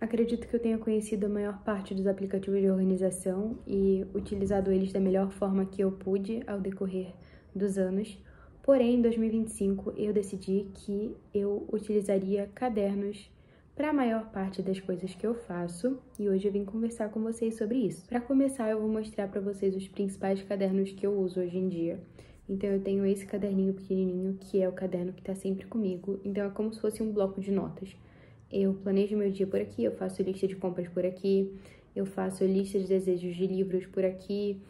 Acredito que eu tenha conhecido a maior parte dos aplicativos de organização e utilizado eles da melhor forma que eu pude ao decorrer dos anos. Porém, em 2025, eu decidi que eu utilizaria cadernos para a maior parte das coisas que eu faço e hoje eu vim conversar com vocês sobre isso. Para começar, eu vou mostrar para vocês os principais cadernos que eu uso hoje em dia. Então, eu tenho esse caderninho pequenininho, que é o caderno que está sempre comigo. Então, é como se fosse um bloco de notas. Eu planejo meu dia por aqui, eu faço lista de compras por aqui, eu faço lista de desejos de livros por aqui.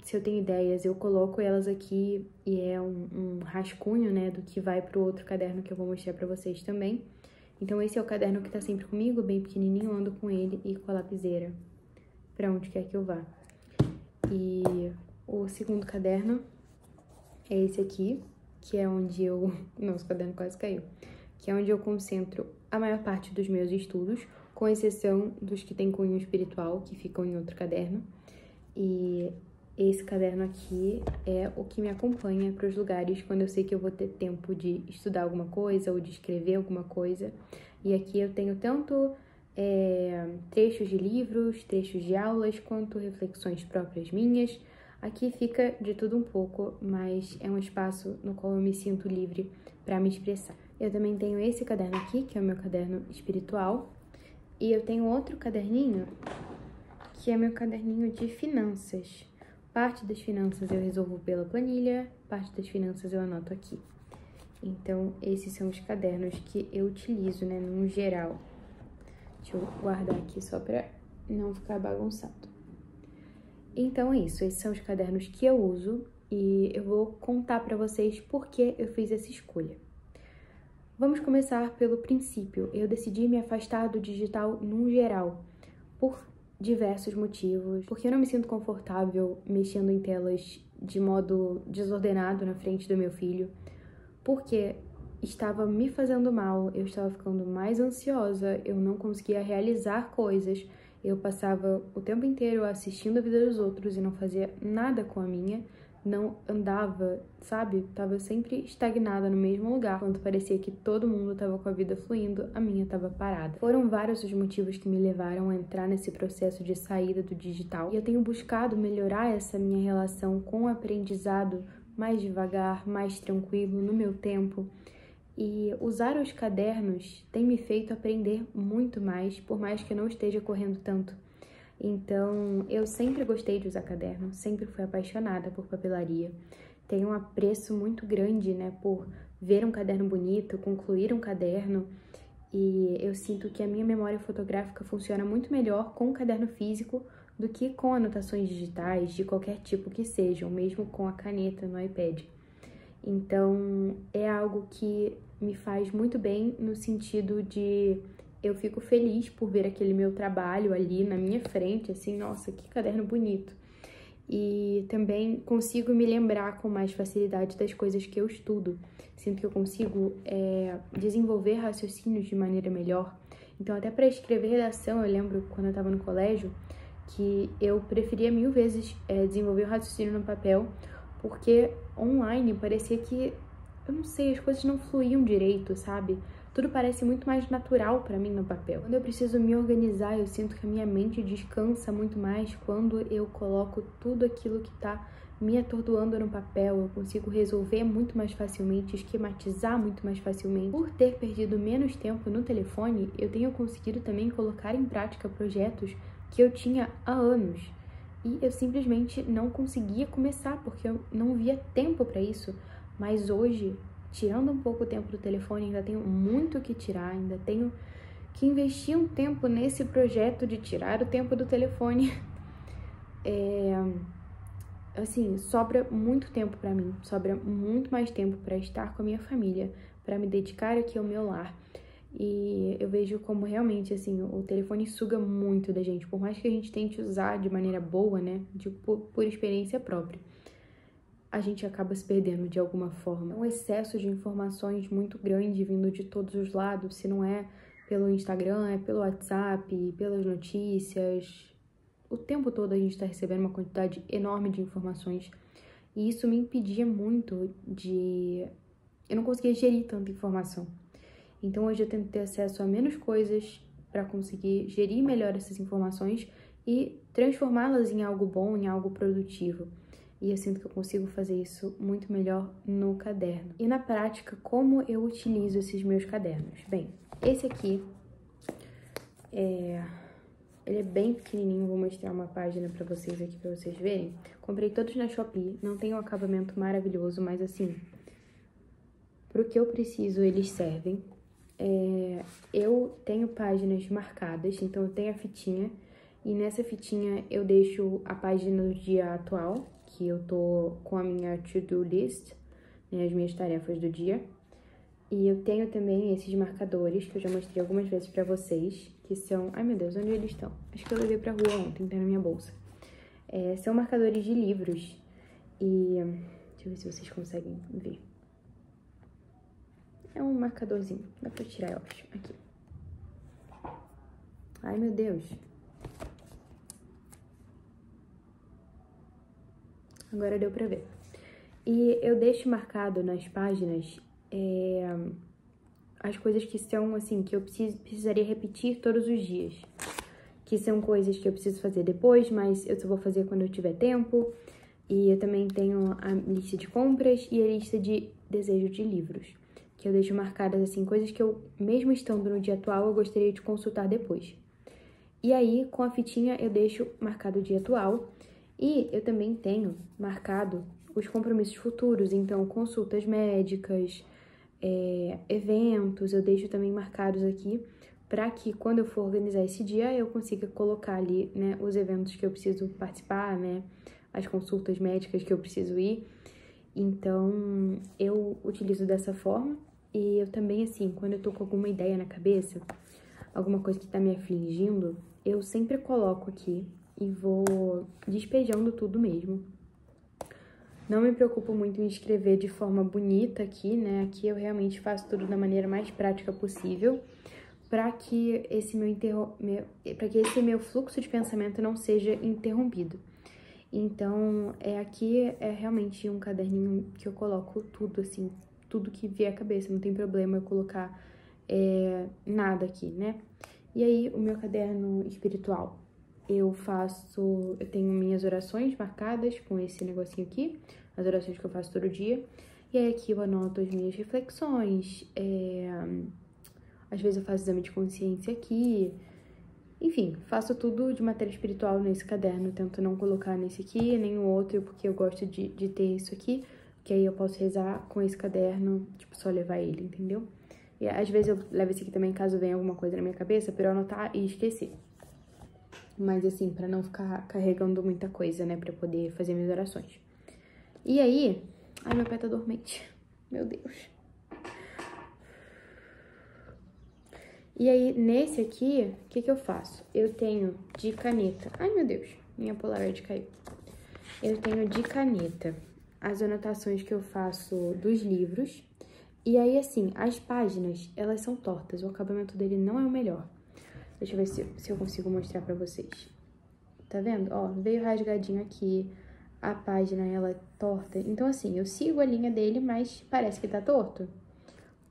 Se eu tenho ideias, eu coloco elas aqui e é um rascunho, né, do que vai pro outro caderno que eu vou mostrar pra vocês também. Então, esse é o caderno que tá sempre comigo, bem pequenininho, eu ando com ele e com a lapiseira pra onde quer que eu vá. E o segundo caderno é esse aqui, que é onde eu... Nossa, o caderno quase caiu. Que é onde eu concentro a maior parte dos meus estudos, com exceção dos que tem cunho espiritual, que ficam em outro caderno. E esse caderno aqui é o que me acompanha para os lugares quando eu sei que eu vou ter tempo de estudar alguma coisa ou de escrever alguma coisa. E aqui eu tenho tanto trechos de livros, trechos de aulas, quanto reflexões próprias minhas. Aqui fica de tudo um pouco, mas é um espaço no qual eu me sinto livre para me expressar. Eu também tenho esse caderno aqui, que é o meu caderno espiritual. E eu tenho outro caderninho, que é meu caderninho de finanças. Parte das finanças eu resolvo pela planilha, parte das finanças eu anoto aqui. Então, esses são os cadernos que eu utilizo, né, no geral. Deixa eu guardar aqui só pra não ficar bagunçado. Então é isso, esses são os cadernos que eu uso e eu vou contar pra vocês por que eu fiz essa escolha. Vamos começar pelo princípio. Eu decidi me afastar do digital no geral, por diversos motivos. Porque eu não me sinto confortável mexendo em telas de modo desordenado na frente do meu filho. Porque estava me fazendo mal, eu estava ficando mais ansiosa, eu não conseguia realizar coisas. Eu passava o tempo inteiro assistindo a vida dos outros e não fazia nada com a minha. Não andava, sabe? Tava sempre estagnada no mesmo lugar. Quando parecia que todo mundo tava com a vida fluindo, a minha tava parada. Foram vários os motivos que me levaram a entrar nesse processo de saída do digital. E eu tenho buscado melhorar essa minha relação com o aprendizado mais devagar, mais tranquilo, no meu tempo. E usar os cadernos tem me feito aprender muito mais, por mais que eu não esteja correndo tanto. Então, eu sempre gostei de usar caderno, sempre fui apaixonada por papelaria. Tenho um apreço muito grande, né, por ver um caderno bonito, concluir um caderno. E eu sinto que a minha memória fotográfica funciona muito melhor com o caderno físico do que com anotações digitais, de qualquer tipo que sejam, mesmo com a caneta no iPad. Então, é algo que me faz muito bem no sentido de eu fico feliz por ver aquele meu trabalho ali na minha frente, assim, nossa, que caderno bonito. E também consigo me lembrar com mais facilidade das coisas que eu estudo. Sinto que eu consigo desenvolver raciocínios de maneira melhor. Então, até para escrever redação, eu lembro quando eu estava no colégio que eu preferia mil vezes desenvolver o raciocínio no papel, porque online parecia que, eu não sei, as coisas não fluíam direito, sabe? Tudo parece muito mais natural pra mim no papel. Quando eu preciso me organizar, eu sinto que a minha mente descansa muito mais quando eu coloco tudo aquilo que tá me atordoando no papel. Eu consigo resolver muito mais facilmente, esquematizar muito mais facilmente. Por ter perdido menos tempo no telefone, eu tenho conseguido também colocar em prática projetos que eu tinha há anos. E eu simplesmente não conseguia começar, porque eu não via tempo para isso. Mas hoje, tirando um pouco o tempo do telefone, ainda tenho muito que tirar, ainda tenho que investir um tempo nesse projeto de tirar o tempo do telefone. Assim, sobra muito tempo para mim, sobra muito mais tempo para estar com a minha família, para me dedicar aqui ao meu lar. E eu vejo como realmente, assim, o telefone suga muito da gente, por mais que a gente tente usar de maneira boa, né, por experiência própria, a gente acaba se perdendo de alguma forma. É um excesso de informações muito grande vindo de todos os lados, se não é pelo Instagram, é pelo WhatsApp, pelas notícias. O tempo todo a gente está recebendo uma quantidade enorme de informações e isso me impedia muito de... Eu não conseguia gerir tanta informação. Então hoje eu tento ter acesso a menos coisas para conseguir gerir melhor essas informações e transformá-las em algo bom, em algo produtivo. E eu sinto que eu consigo fazer isso muito melhor no caderno. E na prática, como eu utilizo esses meus cadernos? Bem, esse aqui ele é bem pequenininho, vou mostrar uma página pra vocês aqui, pra vocês verem. Comprei todos na Shopee, não tem um acabamento maravilhoso, mas assim, pro que eu preciso eles servem. Eu tenho páginas marcadas, então eu tenho a fitinha, e nessa fitinha eu deixo a página do dia atual, que eu tô com a minha to-do list, né, as minhas tarefas do dia. E eu tenho também esses marcadores, que eu já mostrei algumas vezes pra vocês, que são... Ai, meu Deus, onde eles estão? Acho que eu levei pra rua ontem, tá na minha bolsa. São marcadores de livros. E... deixa eu ver se vocês conseguem ver. É um marcadorzinho. Dá pra tirar, eu acho. Aqui. Ai, meu Deus. Agora deu pra ver. E eu deixo marcado nas páginas... as coisas que são, assim, que eu precisaria repetir todos os dias. Que são coisas que eu preciso fazer depois, mas eu só vou fazer quando eu tiver tempo. E eu também tenho a lista de compras e a lista de desejo de livros. Que eu deixo marcadas, assim, coisas que eu, mesmo estando no dia atual, eu gostaria de consultar depois. E aí, com a fitinha, eu deixo marcado o dia atual. E eu também tenho marcado os compromissos futuros, então consultas médicas... eventos, eu deixo também marcados aqui para que quando eu for organizar esse dia eu consiga colocar ali, né, os eventos que eu preciso participar, né, as consultas médicas que eu preciso ir. Então eu utilizo dessa forma. E eu também, assim, quando eu tô com alguma ideia na cabeça, alguma coisa que tá me afligindo, eu sempre coloco aqui e vou despejando tudo mesmo. Não me preocupo muito em escrever de forma bonita aqui, né? Aqui eu realmente faço tudo da maneira mais prática possível, para que esse meu fluxo de pensamento não seja interrompido. Então, aqui é realmente um caderninho que eu coloco tudo, assim, tudo que vier à cabeça, não tem problema eu colocar nada aqui, né? E aí, o meu caderno espiritual. Eu tenho minhas orações marcadas com esse negocinho aqui, as orações que eu faço todo dia. E aí aqui eu anoto as minhas reflexões, às vezes eu faço exame de consciência aqui. Enfim, faço tudo de matéria espiritual nesse caderno, tento não colocar nesse aqui, nem no outro, porque eu gosto de ter isso aqui, que aí eu posso rezar com esse caderno, tipo, só levar ele, entendeu? E às vezes eu levo esse aqui também, caso venha alguma coisa na minha cabeça, pra eu anotar e esquecer. Mas assim, pra não ficar carregando muita coisa, né, pra poder fazer minhas orações. E aí... Ai, meu pé tá dormente. Meu Deus. E aí, nesse aqui, o que eu faço? Eu tenho de caneta... Ai, meu Deus, minha Polaroid caiu. Eu tenho de caneta as anotações que eu faço dos livros. E aí, assim, as páginas, elas são tortas. O acabamento dele não é o melhor. Deixa eu ver se eu consigo mostrar pra vocês. Tá vendo? Ó, veio rasgadinho aqui. A página, ela é torta. Então, assim, eu sigo a linha dele, mas parece que tá torto.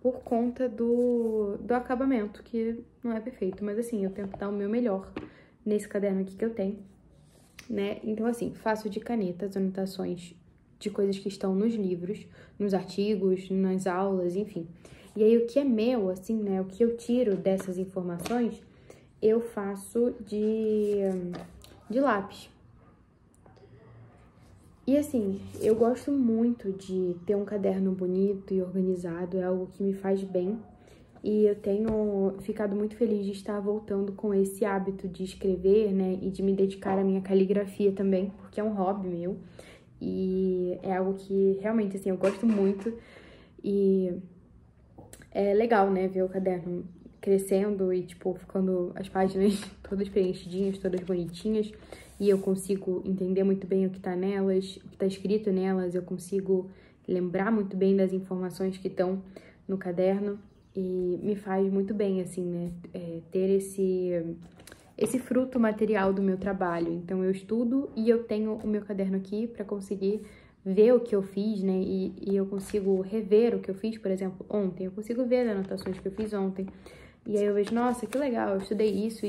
Por conta do acabamento, que não é perfeito. Mas, assim, eu tento dar o meu melhor nesse caderno aqui que eu tenho, né? Então, assim, faço de caneta as anotações de coisas que estão nos livros, nos artigos, nas aulas, enfim. E aí, o que é meu, assim, né? O que eu tiro dessas informações... eu faço de lápis. E assim, eu gosto muito de ter um caderno bonito e organizado, é algo que me faz bem. E eu tenho ficado muito feliz de estar voltando com esse hábito de escrever, né? E de me dedicar à minha caligrafia também, porque é um hobby meu. E é algo que realmente, assim, eu gosto muito. E é legal, né, ver o caderno crescendo e, tipo, ficando as páginas todas preenchidinhas, todas bonitinhas. E eu consigo entender muito bem o que tá nelas, o que tá escrito nelas. Eu consigo lembrar muito bem das informações que estão no caderno. E me faz muito bem, assim, né, ter esse fruto material do meu trabalho. Então, eu estudo e eu tenho o meu caderno aqui pra conseguir ver o que eu fiz, né, e eu consigo rever o que eu fiz, por exemplo, ontem. Eu consigo ver as anotações que eu fiz ontem. E aí eu vejo, nossa, que legal, eu estudei isso.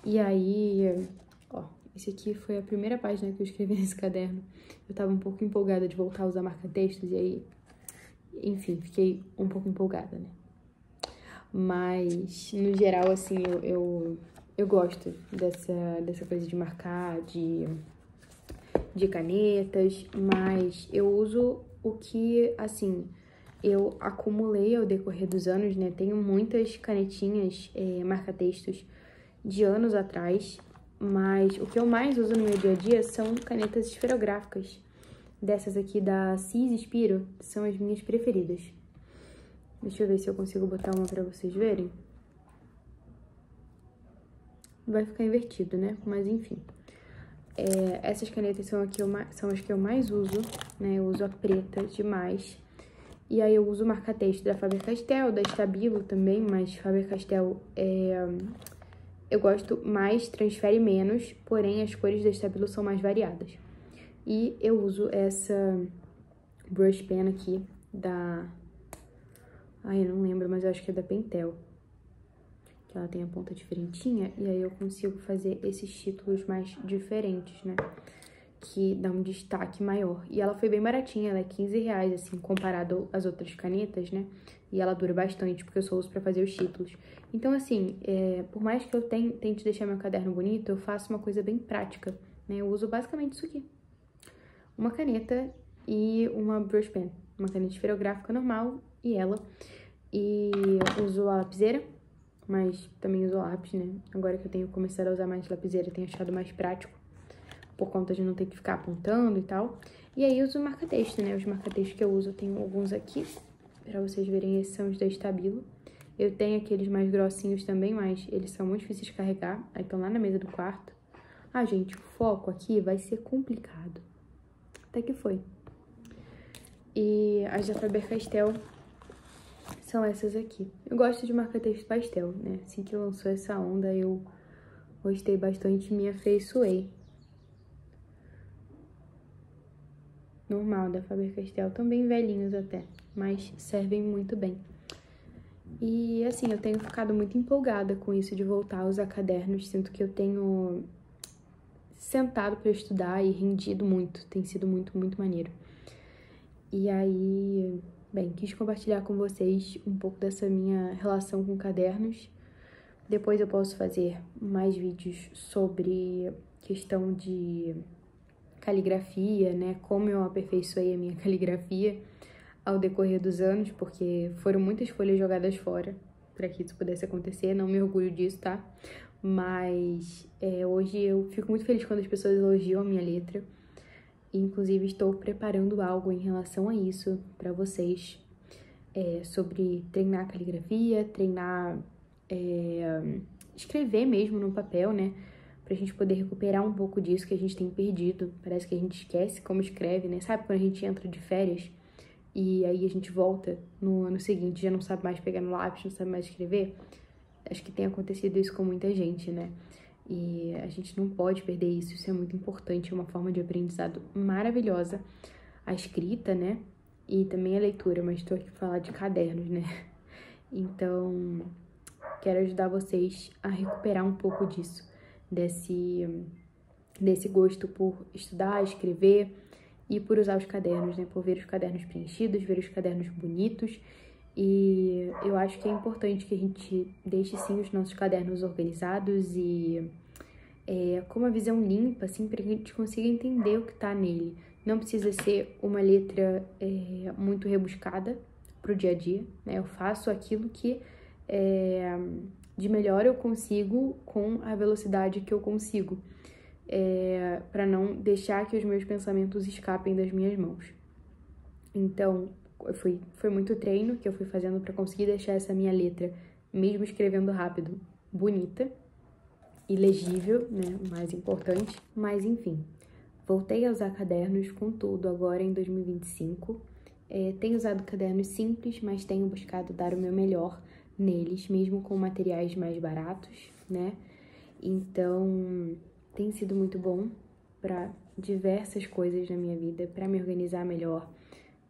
E aí, ó, esse aqui foi a primeira página que eu escrevi nesse caderno. Eu tava um pouco empolgada de voltar a usar marca-textos e aí, enfim, fiquei um pouco empolgada, né? Mas, no geral, assim, eu gosto dessa coisa de marcar, de canetas, mas eu uso o que, assim, eu acumulei ao decorrer dos anos, né? Tenho muitas canetinhas marca-textos de anos atrás, mas o que eu mais uso no meu dia a dia são canetas esferográficas. Dessas aqui da Cis Spiro, são as minhas preferidas. Deixa eu ver se eu consigo botar uma pra vocês verem. Vai ficar invertido, né? Mas enfim. Essas canetas são as que eu mais uso, né? Eu uso a preta demais. E aí eu uso o marca-texto da Faber-Castell, da Stabilo também, mas Faber-Castell eu gosto mais, transfere menos, porém as cores da Stabilo são mais variadas. E eu uso essa brush pen aqui da... Ai, eu não lembro, mas eu acho que é da Pentel. Que ela tem a ponta diferentinha, e aí eu consigo fazer esses títulos mais diferentes, né? Que dá um destaque maior. E ela foi bem baratinha, ela é R$15, assim, comparado às outras canetas, né? E ela dura bastante, porque eu só uso pra fazer os títulos. Então, assim, por mais que eu tente deixar meu caderno bonito, eu faço uma coisa bem prática, né? Eu uso basicamente isso aqui. Uma caneta e uma brush pen. Uma caneta esferográfica normal e ela. E uso a lapiseira, mas também uso lápis, né? Agora que eu tenho começado a usar mais lapiseira, eu tenho achado mais prático, por conta de não ter que ficar apontando e tal. E aí uso marca-texto, né? Os marca-textos que eu uso, eu tenho alguns aqui, pra vocês verem, esses são os da Stabilo. Eu tenho aqueles mais grossinhos também, mas eles são muito difíceis de carregar, aí estão lá na mesa do quarto. Ah, gente, o foco aqui vai ser complicado. Até que foi. E as da Faber-Castell são essas aqui. Eu gosto de marca-texto pastel, né? Assim que lançou essa onda, eu gostei bastante e me afeiçoei. Normal, da Faber-Castell, também velhinhos até, mas servem muito bem. E assim, eu tenho ficado muito empolgada com isso de voltar a usar cadernos. Sinto que eu tenho sentado para estudar e rendido muito. Tem sido muito, muito maneiro. E aí, bem, quis compartilhar com vocês um pouco dessa minha relação com cadernos. Depois eu posso fazer mais vídeos sobre questão de caligrafia, né? Como eu aperfeiçoei a minha caligrafia ao decorrer dos anos, porque foram muitas folhas jogadas fora para que isso pudesse acontecer. Não me orgulho disso, tá? Mas hoje eu fico muito feliz quando as pessoas elogiam a minha letra. Inclusive, estou preparando algo em relação a isso para vocês, sobre treinar caligrafia, treinar escrever mesmo no papel, né? Pra gente poder recuperar um pouco disso que a gente tem perdido. Parece que a gente esquece como escreve, né? Sabe quando a gente entra de férias e aí a gente volta no ano seguinte, já não sabe mais pegar no lápis, não sabe mais escrever? Acho que tem acontecido isso com muita gente, né? E a gente não pode perder isso, isso é muito importante, é uma forma de aprendizado maravilhosa. A escrita, né? E também a leitura, mas tô aqui pra falar de cadernos, né? Então, quero ajudar vocês a recuperar um pouco disso, desse gosto por estudar, escrever e por usar os cadernos, né? Por ver os cadernos preenchidos, ver os cadernos bonitos. E eu acho que é importante que a gente deixe, sim, os nossos cadernos organizados e com uma visão limpa, assim, para que a gente consiga entender o que tá nele. Não precisa ser uma letra muito rebuscada pro dia a dia, né? Eu faço aquilo que de melhor eu consigo com a velocidade que eu consigo, para não deixar que os meus pensamentos escapem das minhas mãos. Então, foi muito treino que eu fui fazendo para conseguir deixar essa minha letra, mesmo escrevendo rápido, bonita e legível, né? O mais importante. Mas, enfim, voltei a usar cadernos com tudo agora em 2025. Tenho usado cadernos simples, mas tenho buscado dar o meu melhor neles, mesmo com materiais mais baratos, né? Então, tem sido muito bom para diversas coisas na minha vida, para me organizar melhor,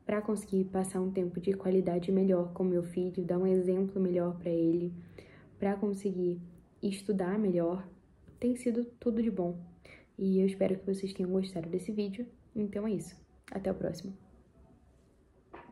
para conseguir passar um tempo de qualidade melhor com meu filho, dar um exemplo melhor para ele, para conseguir estudar melhor. Tem sido tudo de bom. E eu espero que vocês tenham gostado desse vídeo. Então é isso. Até o próximo.